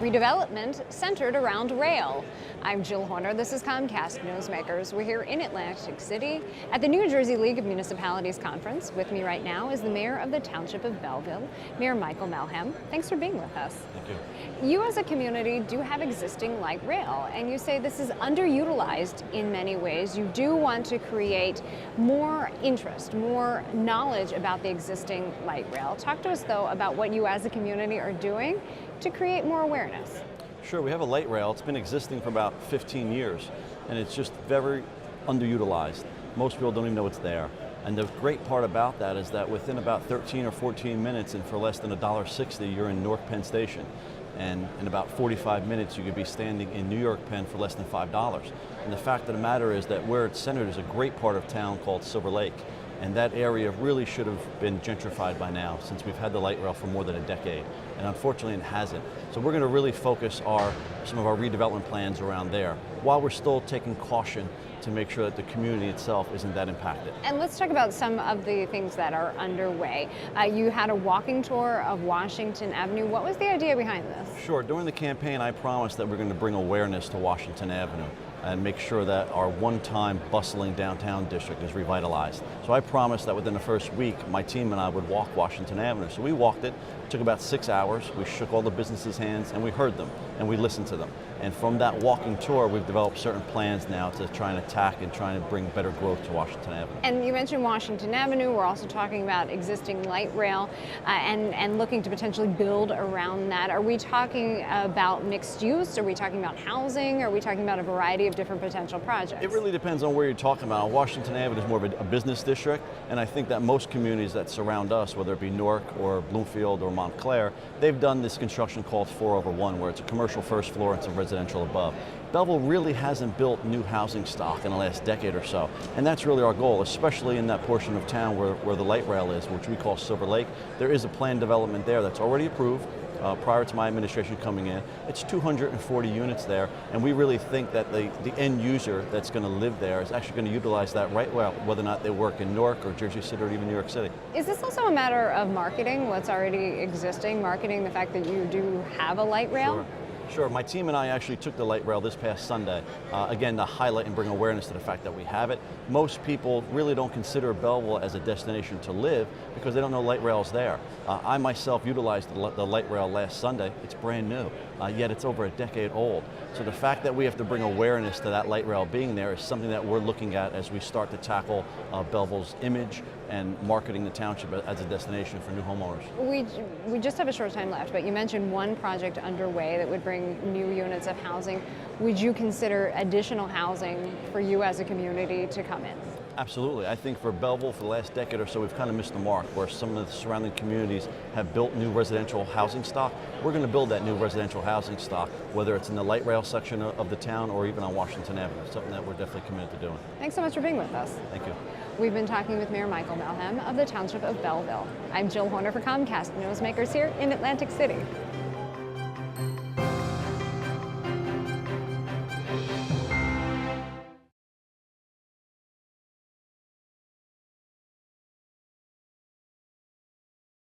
redevelopment centered around rail. I'm Jill Horner. This is Comcast Newsmakers. We're here in Atlantic City at the New Jersey League of Municipalities Conference. With me right now is the mayor of the Township of Belleville, Mayor Michael Melhem. Thanks for being with us. Thank you. You as a community do have existing light rail, and you say this is underutilized in many ways. You do want to create more interest, more knowledge about the existing light rail. Talk to us, though, about what you as a community are doing to create more awareness. Sure, we have a light rail. It's been existing for about 15 years, and it's just very underutilized. Most people don't even know it's there. And the great part about that is that within about 13 or 14 minutes and for less than $1.60, you're in Newark Penn Station. And in about 45 minutes, you could be standing in New York Penn for less than $5. And the fact of the matter is that where it's centered is a great part of town called Silver Lake. And that area really should have been gentrified by now, since we've had the light rail for more than a decade. And unfortunately, it hasn't. So we're going to really focus some of our redevelopment plans around there, while we're still taking caution to make sure that the community itself isn't that impacted. And let's talk about some of the things that are underway. You had a walking tour of Washington Avenue. What was the idea behind this? Sure. During the campaign, I promised that we're going to bring awareness to Washington Avenue and make sure that our one-time bustling downtown district is revitalized. So I promised that within the first week, my team and I would walk Washington Avenue. So we walked it. It took about 6 hours. We shook all the businesses' hands, and we heard them, and we listened to them. And from that walking tour, we've developed certain plans now to try and attack and try and bring better growth to Washington Avenue. And you mentioned Washington Avenue. We're also talking about existing light rail and looking to potentially build around that. Are we talking about mixed use? Are we talking about housing? Are we talking about a variety of different potential projects? It really depends on where you're talking about. Washington Avenue is more of a business district, and I think that most communities that surround us, whether it be Newark or Bloomfield or Montclair, they've done this construction called 4/1, where it's a commercial first floor and some residential above. Belleville really hasn't built new housing stock in the last decade or so, and that's really our goal, especially in that portion of town where the light rail is, which we call Silver Lake. There is a planned development there that's already approved prior to my administration coming in. It's 240 units there, and we really think that the end user that's going to live there is actually going to utilize that right well, whether or not they work in Newark or Jersey City or even New York City. Is this also a matter of marketing what's already existing, marketing the fact that you do have a light rail? Sure, my team and I actually took the light rail this past Sunday, again, to highlight and bring awareness to the fact that we have it. Most people really don't consider Belleville as a destination to live because they don't know light rail's there. I myself utilized the light rail last Sunday. It's brand new, yet it's over a decade old. So the fact that we have to bring awareness to that light rail being there is something that we're looking at as we start to tackle Belleville's image and marketing the township as a destination for new homeowners. We just have a short time left, but you mentioned one project underway that would bring new units of housing. Would you consider additional housing for you as a community to come in? Absolutely. I think for Belleville, for the last decade or so, we've kind of missed the mark where some of the surrounding communities have built new residential housing stock. We're going to build that new residential housing stock, whether it's in the light rail section of the town or even on Washington Avenue, something that we're definitely committed to doing. Thanks so much for being with us. Thank you. We've been talking with Mayor Michael Melhem of the Township of Belleville. I'm Jill Horner for Comcast Newsmakers here in Atlantic City.